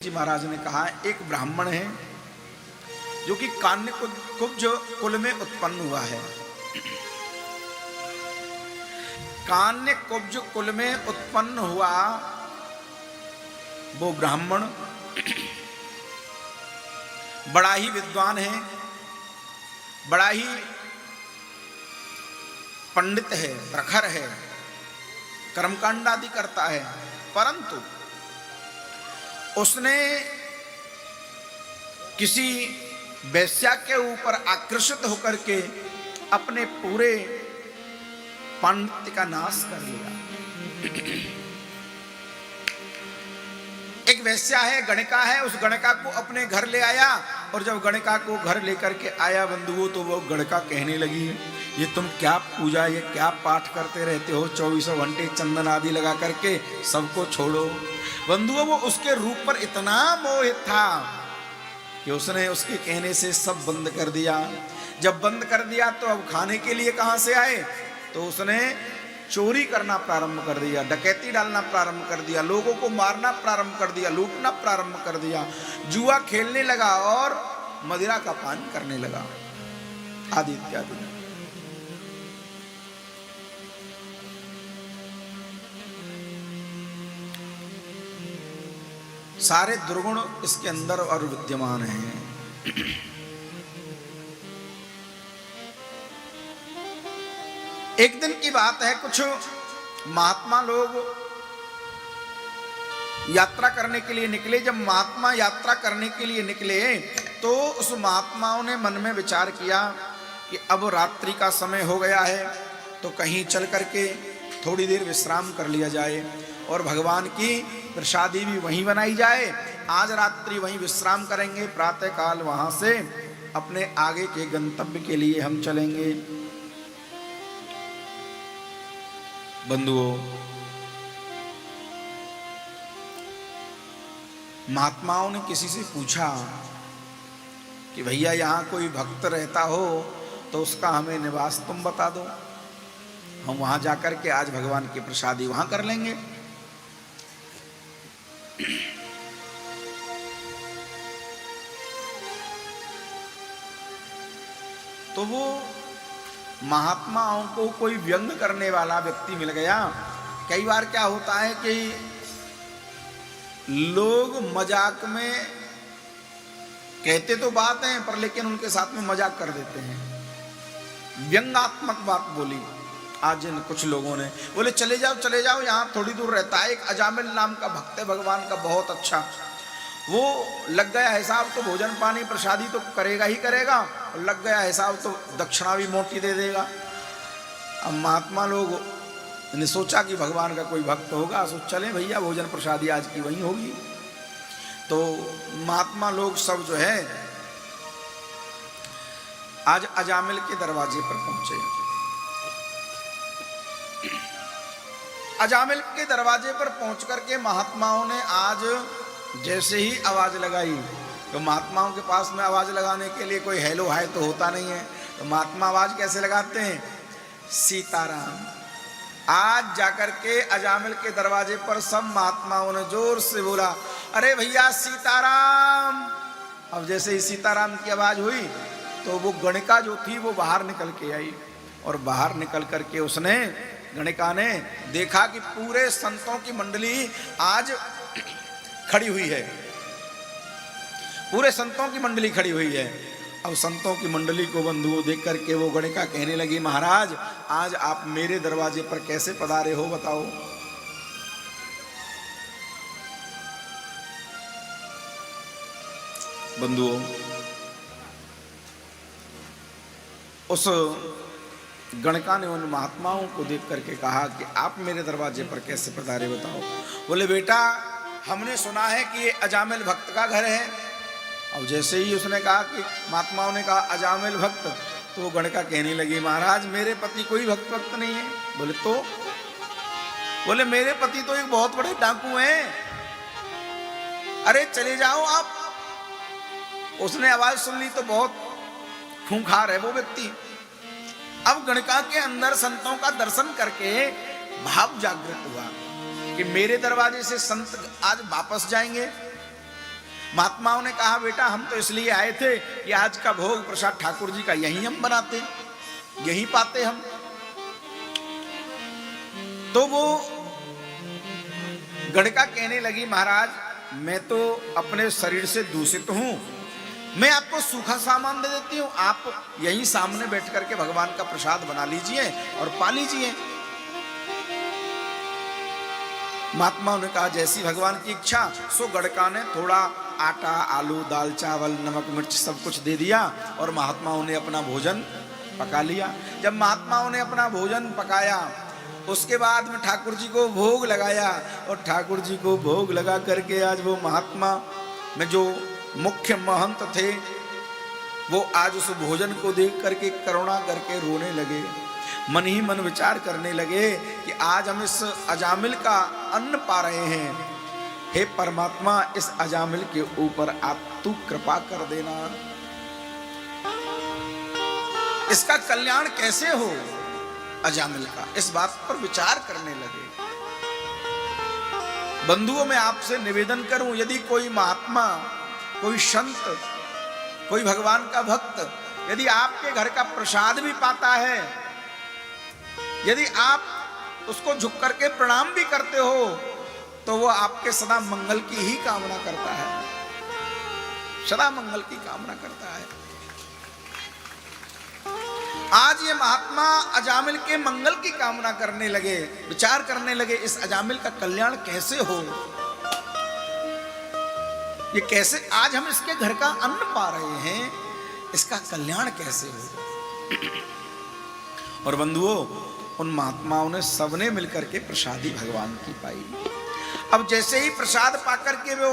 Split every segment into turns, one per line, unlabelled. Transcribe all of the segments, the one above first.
जी महाराज ने कहा, एक ब्राह्मण है जो कि कान्य कुब्ज कुल में उत्पन्न हुआ है। कान्य कुब्ज कुल में उत्पन्न हुआ वो ब्राह्मण बड़ा ही विद्वान है, बड़ा ही पंडित है, प्रखर है, कर्मकांड आदि करता है, परंतु उसने किसी वैश्या के ऊपर आकर्षित होकर के अपने पूरे पांडित्य का नाश कर लिया। एक वैश्या है, गणिका है, उस गणिका को अपने घर ले आया और जब गणिका को घर लेकर के आया बंधुओं, तो वो गणिका कहने लगी, ये तुम क्या पूजा, ये क्या पाठ करते रहते हो, 24 घंटे चंदन आदि लगा करके, सबको छोड़ो। बंधुओं, वो उसके रूप पर इतना मोहित था कि उसने उसके कहने से सब बंद कर दिया। जब बंद कर दिया तो अब खाने के लिए कहां से आए, तो उसने चोरी करना प्रारंभ कर दिया, डकैती डालना प्रारंभ कर दिया, लोगों को मारना प्रारंभ कर दिया, लूटना प्रारंभ कर दिया, जुआ खेलने लगा और मदिरा का पान करने लगा, आदि इत्यादि। सारे दुर्गुण इसके अंदर और विद्यमान हैं। एक दिन की बात है, कुछ महात्मा लोग यात्रा करने के लिए निकले। जब महात्मा यात्रा करने के लिए निकले तो उस महात्माओं ने मन में विचार किया कि अब रात्रि का समय हो गया है, तो कहीं चल करके थोड़ी देर विश्राम कर लिया जाए और भगवान की प्रसादी भी वहीं बनाई जाए। आज रात्रि वहीं विश्राम करेंगे, प्रातः काल वहां से अपने आगे के गंतव्य के लिए हम चलेंगे। बंधुओं, महात्माओं ने किसी से पूछा कि भैया यहाँ कोई भक्त रहता हो तो उसका हमें निवास तुम बता दो, हम वहां जाकर के आज भगवान की प्रसादी वहां कर लेंगे। तो वो महात्माओं को कोई व्यंग करने वाला व्यक्ति मिल गया। कई बार क्या होता है कि लोग मजाक में कहते तो बात है, पर लेकिन उनके साथ में मजाक कर देते हैं। व्यंगात्मक बात बोली आज इन कुछ लोगों ने, बोले चले जाओ, यहाँ थोड़ी दूर रहता है एक अजामिल नाम का भक्त है भगवान का, बहुत अच्छा, वो लग गया हिसाब तो भोजन पानी प्रसादी तो करेगा ही करेगा, और लग गया हिसाब तो दक्षिणा भी मोटी दे देगा। अब महात्मा लोग ने सोचा कि भगवान का कोई भक्त होगा, सो चले भैया भोजन प्रसादी आज की वहीं होगी। तो महात्मा लोग सब जो है आज अजामिल के दरवाजे पर पहुंचे। अजामिल के दरवाजे पर पहुंच करके महात्माओं ने आज जैसे ही आवाज लगाई, तो महात्माओं के पास में आवाज लगाने के लिए कोई हेलो हाय तो होता नहीं है, तो महात्मा आवाज कैसे लगाते हैं, सीताराम। आज जाकर के अजामिल के दरवाजे पर सब महात्माओं ने जोर से बोला, अरे भैया सीताराम। अब जैसे ही सीताराम की आवाज हुई तो वो गणिका जो थी वो बाहर निकल के आई, और बाहर निकल करके उसने गणिका ने देखा कि पूरे संतों की मंडली आज खड़ी हुई है, पूरे संतों की मंडली खड़ी हुई है। अब संतों की मंडली को बंधुओं देख करके वो गणिका कहने लगी, महाराज आज आप मेरे दरवाजे पर कैसे पधारे हो बताओ। बंधुओं, उस गणिका ने उन महात्माओं को देख करके कहा कि आप मेरे दरवाजे पर कैसे पधारे बताओ। बोले बेटा हमने सुना है कि ये अजामिल भक्त का घर है। अब जैसे ही उसने कहा कि महात्माओं ने कहा अजामिल भक्त, तो वो गणिका कहने लगी, महाराज मेरे पति कोई भक्त नहीं है। बोले तो? बोले मेरे पति तो एक बहुत बड़े डाकू हैं। अरे चले जाओ आप। उसने आवाज सुन ली तो बहुत खूंखार है वो व्यक्ति। अब गणिका के अंदर संतों का दर्शन करके भाव जागृत हुआ कि मेरे दरवाजे से संत आज वापस जाएंगे। महात्माओं ने कहा बेटा हम तो इसलिए आए थे कि आज का भोग प्रसाद ठाकुर जी का यहीं हम बनाते, यहीं पाते हम। तो वो गणका कहने लगी महाराज मैं तो अपने शरीर से दूषित हूं, मैं आपको सूखा सामान दे देती हूं, आप यहीं सामने बैठ करके भगवान का प्रसाद बना लीजिए और पा लीजिए। महात्माओं ने कहा जैसी भगवान की इच्छा। सो गणका ने थोड़ा आटा, आलू, दाल, चावल, नमक, मिर्च सब कुछ दे दिया और महात्माओं ने अपना भोजन पका लिया। जब महात्माओं ने अपना भोजन पकाया उसके बाद में ठाकुर जी को भोग लगाया और ठाकुर जी को भोग लगा करके आज वो महात्मा में जो मुख्य महंत थे वो आज उस भोजन को देख करके करुणा करके रोने लगे, मन ही मन विचार करने लगे कि आज हम इस अजामिल का अन्न पा रहे हैं, हे परमात्मा इस अजामिल के ऊपर आप तू कृपा कर देना, इसका कल्याण कैसे हो अजामिल का, इस बात पर विचार करने लगे। बंधुओं मैं आपसे निवेदन करूं यदि कोई महात्मा, कोई संत, कोई भगवान का भक्त यदि आपके घर का प्रसाद भी पाता है, यदि आप उसको झुक करके प्रणाम भी करते हो तो वो आपके सदा मंगल की ही कामना करता है, सदा मंगल की कामना करता है। आज ये महात्मा अजामिल के मंगल की कामना करने लगे, विचार करने लगे इस अजामिल का कल्याण कैसे हो, ये कैसे आज हम इसके घर का अन्न पा रहे हैं, इसका कल्याण कैसे हो। और बंधुओं उन महात्माओं ने सबने मिलकर के प्रसादी भगवान की पाई। अब जैसे ही प्रसाद पाकर के वो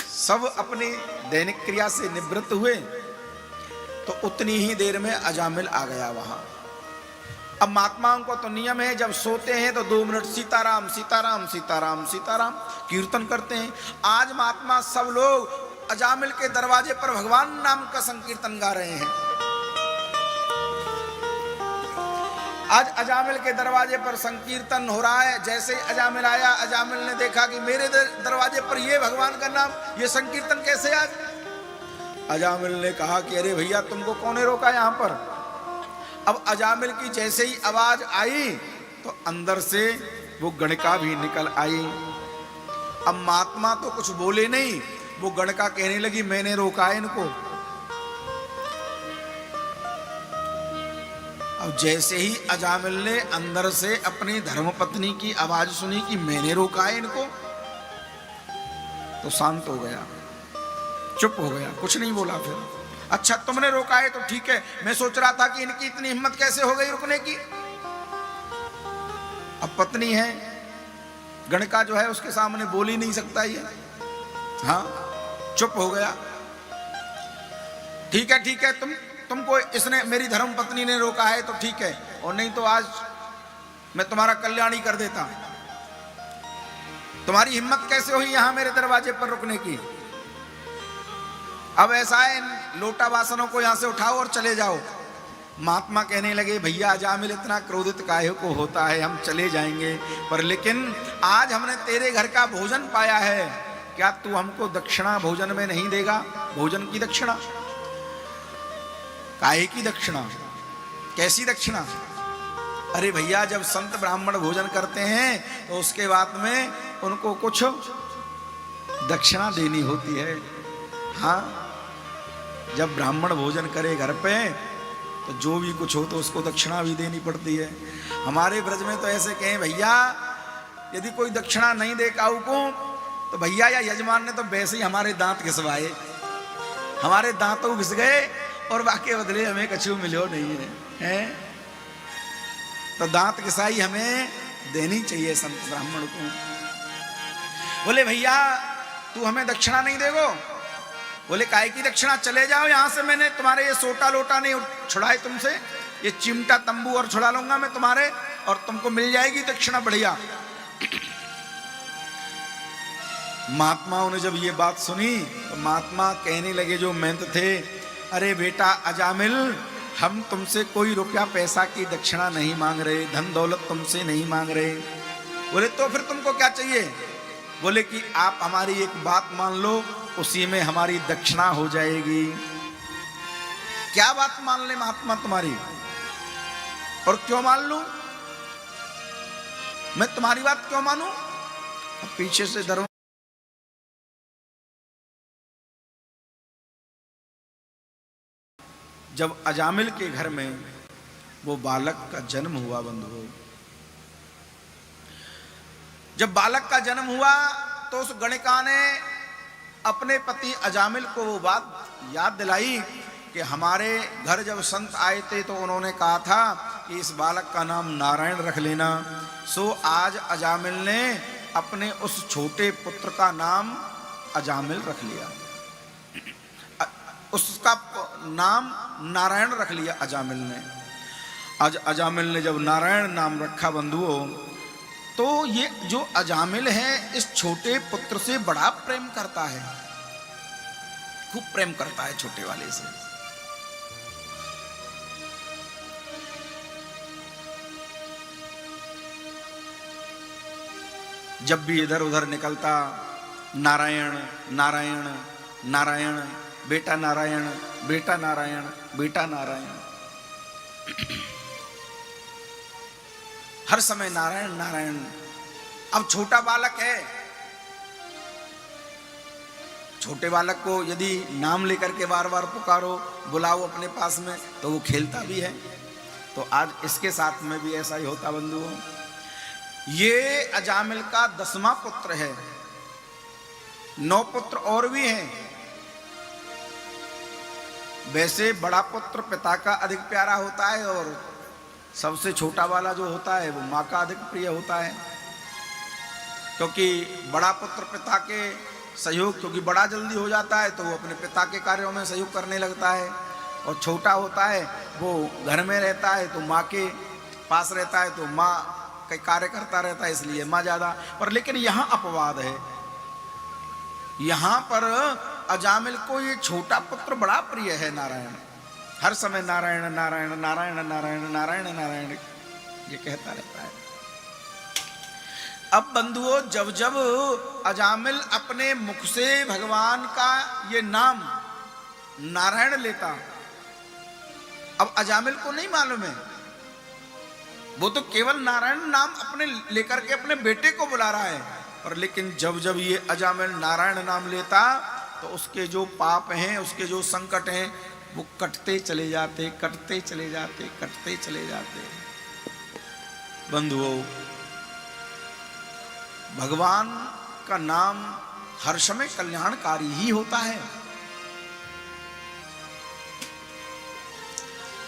सब अपनी दैनिक क्रिया से निवृत्त हुए तो उतनी ही देर में अजामिल आ गया वहां। अब महात्माओं को तो नियम है जब सोते हैं तो 2 मिनट सीताराम सीताराम सीताराम सीताराम कीर्तन करते हैं। आज महात्मा सब लोग अजामिल के दरवाजे पर भगवान नाम का संकीर्तन गा रहे हैं। आज अजामिल के दरवाजे पर संकीर्तन हो रहा है। जैसे ही अजामिल आया, अजामिल ने देखा कि मेरे दरवाजे पर ये भगवान का नाम, ये संकीर्तन कैसे आज। अजामिल ने कहा कि अरे भैया तुमको कौन रोका यहां पर। अब अजामिल की जैसे ही आवाज आई तो अंदर से वो गणका भी निकल आई। अब महात्मा तो कुछ बोले नहीं, वो गणका कहने लगी मैंने रोका है इनको। अब जैसे ही अजामिल ने अंदर से अपनी धर्मपत्नी की आवाज सुनी कि मैंने रोका है इनको, तो शांत हो गया, चुप हो गया, कुछ नहीं बोला। फिर अच्छा तुमने रोका है तो ठीक है, मैं सोच रहा था कि इनकी इतनी हिम्मत कैसे हो गई रुकने की। अब पत्नी है, गणका जो है उसके सामने बोल ही नहीं सकता ये, हाँ चुप हो गया। ठीक है तुमको इसने, मेरी धर्म पत्नी ने रोका है तो ठीक है, और नहीं तो आज मैं तुम्हारा कल्याण ही कर देता। तुम्हारी हिम्मत कैसे हुई यहां मेरे दरवाजे पर रुकने की। अब ऐसा है, इन लोटा वासनों को यहां से उठाओ और चले जाओ। महात्मा कहने लगे भैया अजामिल इतना क्रोधित काहे को होता है, हम चले जाएंगे, पर लेकिन आज हमने तेरे घर का भोजन पाया है, क्या तू हमको दक्षिणा भोजन में नहीं देगा, भोजन की दक्षिणा। काहे की दक्षिणा, कैसी दक्षिणा। अरे भैया जब संत ब्राह्मण भोजन करते हैं तो उसके बाद में उनको कुछ दक्षिणा देनी होती है। हाँ जब ब्राह्मण भोजन करे घर पे तो जो भी कुछ हो तो उसको दक्षिणा भी देनी पड़ती है। हमारे ब्रज में तो ऐसे कहें भैया यदि कोई दक्षिणा नहीं दे काऊ को तो भैया या यजमान ने तो वैसे ही हमारे दांत घिसवाए, हमारे दांतों घिस गए और बाकी बदले हमें कछु मिलो नहीं है, तो दांत घिसाई हमें देनी चाहिए संत ब्राह्मण को। बोले भैया तू हमें दक्षिणा नहीं देगो। बोले काय की दक्षिणा, चले जाओ यहां से, मैंने तुम्हारे ये सोटा लोटा नहीं छुड़ाए तुमसे, ये चिमटा तंबू और छुड़ा लूंगा मैं तुम्हारे, और तुमको मिल जाएगी दक्षिणा बढ़िया। महात्माओं ने जब ये बात सुनी तो महात्मा कहने लगे जो महंत थे, अरे बेटा अजामिल हम तुमसे कोई रुपया पैसा की दक्षिणा नहीं मांग रहे, धन दौलत तुमसे नहीं मांग रहे। बोले तो फिर तुमको क्या चाहिए। बोले कि आप हमारी एक बात मान लो, उसी में हमारी दक्षिणा हो जाएगी। क्या बात मान ले महात्मा तुम्हारी? और क्यों मान लूं? मैं तुम्हारी बात क्यों मानूं? पीछे से दरवाजा जब अजामिल के घर में वो बालक का जन्म हुआ बंधुओं, जब बालक का जन्म हुआ तो उस गणिका ने अपने पति अजामिल को वो बात याद दिलाई कि हमारे घर जब संत आए थे तो उन्होंने कहा था कि इस बालक का नाम नारायण रख लेना। सो आज अजामिल ने अपने उस छोटे पुत्र का नाम अजामिल रख लिया, उसका नाम नारायण रख लिया अजामिल ने। आज अजामिल ने जब नारायण नाम रखा बंधुओं, तो ये जो अजामिल है इस छोटे पुत्र से बड़ा प्रेम करता है, खूब प्रेम करता है छोटे वाले से। जब भी इधर उधर निकलता नारायण नारायण नारायण, बेटा नारायण बेटा नारायण बेटा नारायण, हर समय नारायण नारायण। अब छोटा बालक है, छोटे बालक को यदि नाम लेकर के बार बार पुकारो बुलाओ अपने पास में तो वो खेलता भी है। तो आज इसके साथ में भी ऐसा ही होता बंधुओं। ये अजामिल का 10वां पुत्र है, 9 पुत्र और भी हैं। वैसे बड़ा पुत्र पिता का अधिक प्यारा होता है और सबसे छोटा वाला जो होता है वो माँ का अधिक प्रिय होता है, क्योंकि बड़ा पुत्र पिता के सहयोग, क्योंकि बड़ा जल्दी हो जाता है तो वो अपने पिता के कार्यों में सहयोग करने लगता है, और छोटा होता है वो घर में रहता है तो माँ के पास रहता है तो माँ का कार्य करता रहता है, इसलिए माँ ज़्यादा। पर लेकिन यहाँ अपवाद है, यहाँ पर अजामिल को ये छोटा पुत्र बड़ा प्रिय है नारायण, हर समय नारायण नारायण नारायण नारायण नारायण नारायण ये कहता रहता है। अब बंधुओं जब जब अजामिल अपने मुख से भगवान का ये नाम नारायण लेता, अब अजामिल को नहीं मालूम है, वो तो केवल नारायण नाम अपने लेकर के अपने बेटे को बुला रहा है, पर लेकिन जब जब ये अजामिल नारायण नाम लेता तो उसके जो पाप हैं, उसके जो संकट हैं वो कटते चले जाते, कटते चले जाते, कटते चले जाते। बंधुओं भगवान का नाम हर समय कल्याणकारी ही होता है।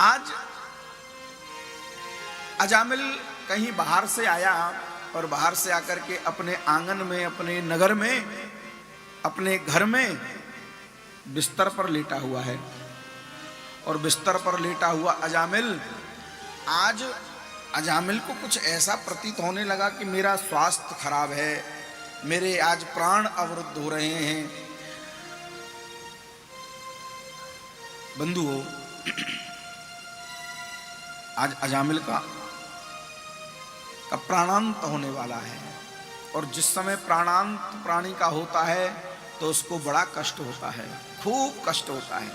आज अजामिल कहीं बाहर से आया और बाहर से आकर के अपने आंगन में, अपने नगर में, अपने घर में बिस्तर पर लेटा हुआ है, और बिस्तर पर लेटा हुआ अजामिल, आज अजामिल को कुछ ऐसा प्रतीत होने लगा कि मेरा स्वास्थ्य खराब है, मेरे आज प्राण अवरुद्ध हो रहे हैं। बंधुओं आज अजामिल का प्राणांत होने वाला है, और जिस समय प्राणांत प्राणी का होता है तो उसको बड़ा कष्ट होता है, खूब कष्ट होता है।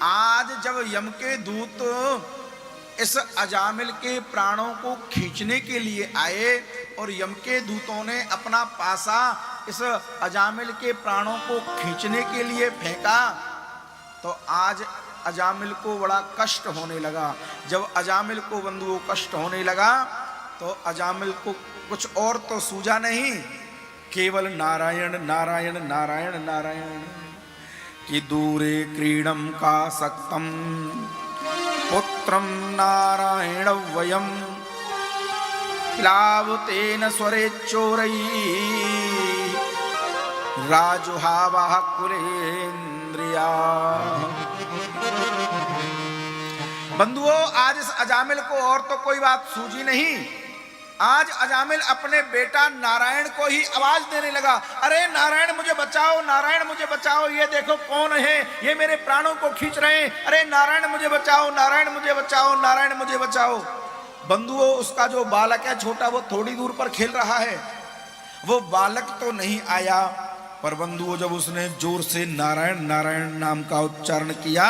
आज जब यम के दूत इस अजामिल के प्राणों को खींचने के लिए आए और यम के दूतों ने अपना पासा इस अजामिल के प्राणों को खींचने के लिए फेंका, तो आज अजामिल को बड़ा कष्ट होने लगा। जब अजामिल को बंधुओं कष्ट होने लगा तो अजामिल को कुछ और तो सूझा नहीं, केवल नारायण नारायण नारायण नारायण। कि दूरे क्रीडम का सक्तम पुत्रम नारायण वयम प्लावतेन स्वरे चोरई राजुहावा कुलेन्द्रिया। बंधुओं आज इस अजामिल को और तो कोई बात सूझी नहीं, आज अजामिल अपने बेटा नारायण को ही आवाज देने लगा, अरे नारायण मुझे बचाओ, नारायण मुझे बचाओ, ये देखो कौन है, ये मेरे प्राणों को खींच रहे हैं, अरे नारायण मुझे बचाओ, नारायण मुझे बचाओ, नारायण मुझे बचाओ। बंधुओं उसका जो बालक है छोटा वो थोड़ी दूर पर खेल रहा है, वो बालक तो नहीं आया, पर बंधुओं जब उसने जोर से नारायण नारायण नाम का उच्चारण किया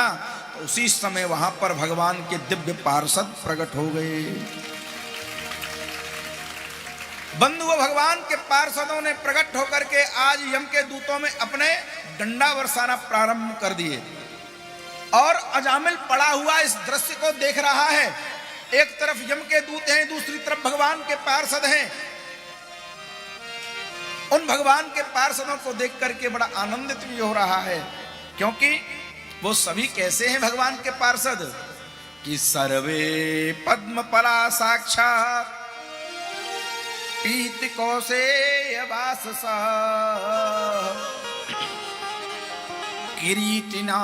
तो उसी समय वहां पर भगवान के दिव्य पार्षद प्रकट हो गए। बंधुओं भगवान के पार्षदों ने प्रकट होकर के आज यम के दूतों में अपने डंडा बरसाना प्रारंभ कर दिए और अजामिल पड़ा हुआ इस दृश्य को देख रहा है। एक तरफ यम के दूत हैं, दूसरी तरफ भगवान के पार्षद हैं। उन भगवान के पार्षदों को देख करके बड़ा आनंदित भी हो रहा है, क्योंकि वो सभी कैसे हैं भगवान के पार्षद कि सर्वे पद्म पला साक्षात पीत कौशेय वास किरीटिना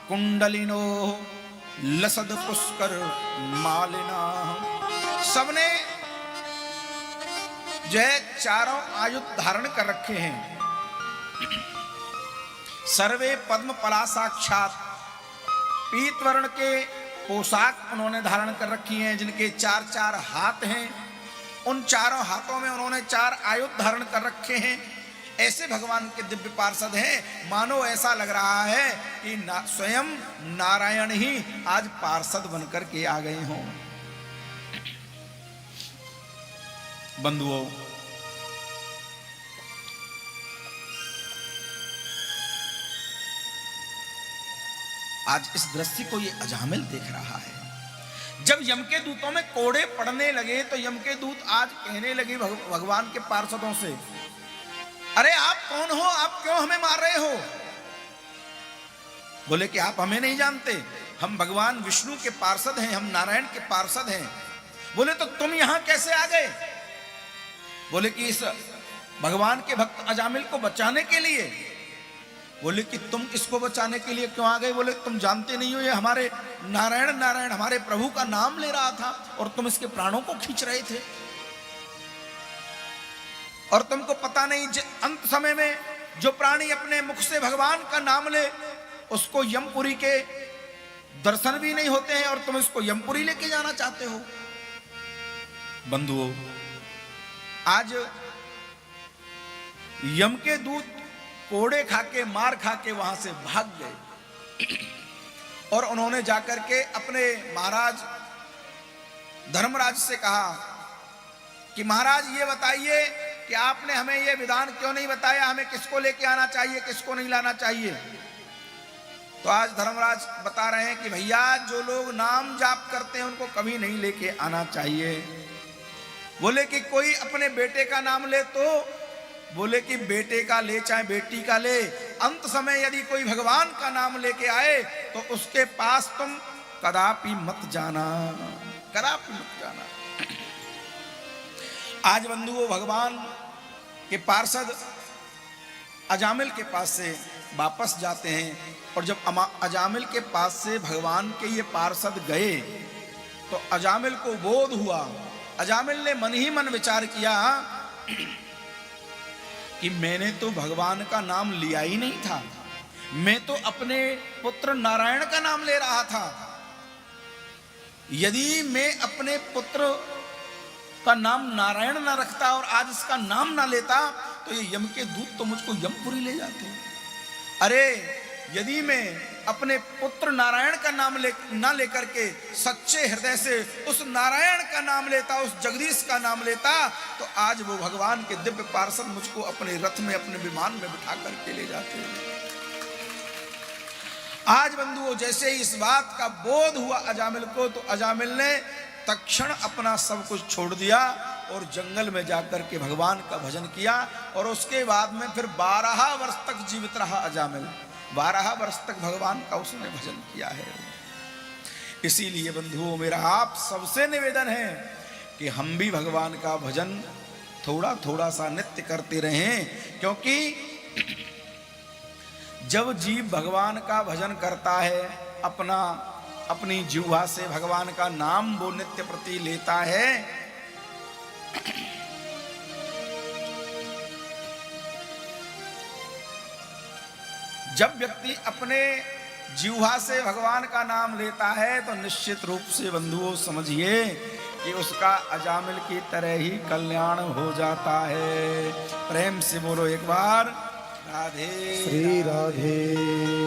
कुंडलिनो लसद पुष्कर मालिना। सबने जो है चारों आयुध धारण कर रखे हैं। सर्वे पद्म पला साक्षात, पीत वर्ण के पोशाक उन्होंने धारण कर रखी हैं, जिनके चार चार हाथ हैं। उन चारों हाथों में उन्होंने चार आयुध धारण कर रखे हैं। ऐसे भगवान के दिव्य पार्षद हैं, मानो ऐसा लग रहा है कि स्वयं नारायण ही आज पार्षद बनकर के आ गए हों। बंधुओं, आज इस दृश्य को ये अजामिल देख रहा है। जब यम के दूतों में कोड़े पड़ने लगे तो यम के दूत आज कहने लगे भगवान के पार्षदों से, अरे आप कौन हो, आप क्यों हमें मार रहे हो? बोले कि आप हमें नहीं जानते, हम भगवान विष्णु के पार्षद हैं, हम नारायण के पार्षद हैं। बोले तो तुम यहां कैसे आ गए? बोले कि इस भगवान के भक्त अजामिल को बचाने के लिए। बोले कि तुम इसको बचाने के लिए क्यों आ गए? बोले तुम जानते नहीं हो, ये हमारे नारायण नारायण हमारे प्रभु का नाम ले रहा था और तुम इसके प्राणों को खींच रहे थे। और तुमको पता नहीं, अंत समय में जो प्राणी अपने मुख से भगवान का नाम ले उसको यमपुरी के दर्शन भी नहीं होते हैं और तुम इसको यमपुरी लेके जाना चाहते हो। बंधुओं, आज यम के दूत कोड़े खाके मार खाके वहां से भाग गए और उन्होंने जाकर के अपने महाराज धर्मराज से कहा कि महाराज ये बताइए कि आपने हमें ये विधान क्यों नहीं बताया, हमें किसको लेके आना चाहिए, किसको नहीं लाना चाहिए। तो आज धर्मराज बता रहे हैं कि भैया जो लोग नाम जाप करते हैं उनको कभी नहीं लेके आना चाहिए। बोले कि कोई अपने बेटे का नाम ले तो, बोले कि बेटे का ले चाहे बेटी का ले, अंत समय यदि कोई भगवान का नाम लेके आए तो उसके पास तुम कदापि मत जाना, कदापि मत जाना। आज बंधुओं, भगवान के पार्षद अजामिल के पास से वापस जाते हैं और जब अजामिल के पास से भगवान के ये पार्षद गए तो अजामिल को बोध हुआ। अजामिल ने मन ही मन विचार किया कि मैंने तो भगवान का नाम लिया ही नहीं था, मैं तो अपने पुत्र नारायण का नाम ले रहा था। यदि मैं अपने पुत्र का नाम नारायण ना रखता और आज इसका नाम ना लेता तो ये यम के दूत तो मुझको यमपुरी ले जाते। अरे यदि मैं अपने पुत्र नारायण का नाम ना लेकर के सच्चे हृदय से उस नारायण का नाम लेता, उस जगदीश का नाम लेता, तो आज वो भगवान के दिव्य पार्षद मुझको अपने रथ में, अपने विमान में बिठा करके ले जाते। आज बंधुओं, जैसे ही इस बात का बोध हुआ अजामिल को, तो अजामिल ने तत्क्षण अपना सब कुछ छोड़ दिया और जंगल में जाकर के भगवान का भजन किया। और उसके बाद में फिर 12 वर्ष तक जीवित रहा अजामिल। 12 वर्ष तक भगवान का उसने भजन किया है। इसीलिए बंधुओं, मेरा आप सबसे निवेदन है कि हम भी भगवान का भजन थोड़ा थोड़ा सा नित्य करते रहें, क्योंकि जब जीव भगवान का भजन करता है, अपनी जिह्वा से भगवान का नाम वो नित्य प्रति लेता है, जब व्यक्ति अपने जिह्वा से भगवान का नाम लेता है तो निश्चित रूप से बंधुओं समझिए कि उसका अजामिल की तरह ही कल्याण हो जाता है। प्रेम से बोलो एक बार राधे
श्री राधे।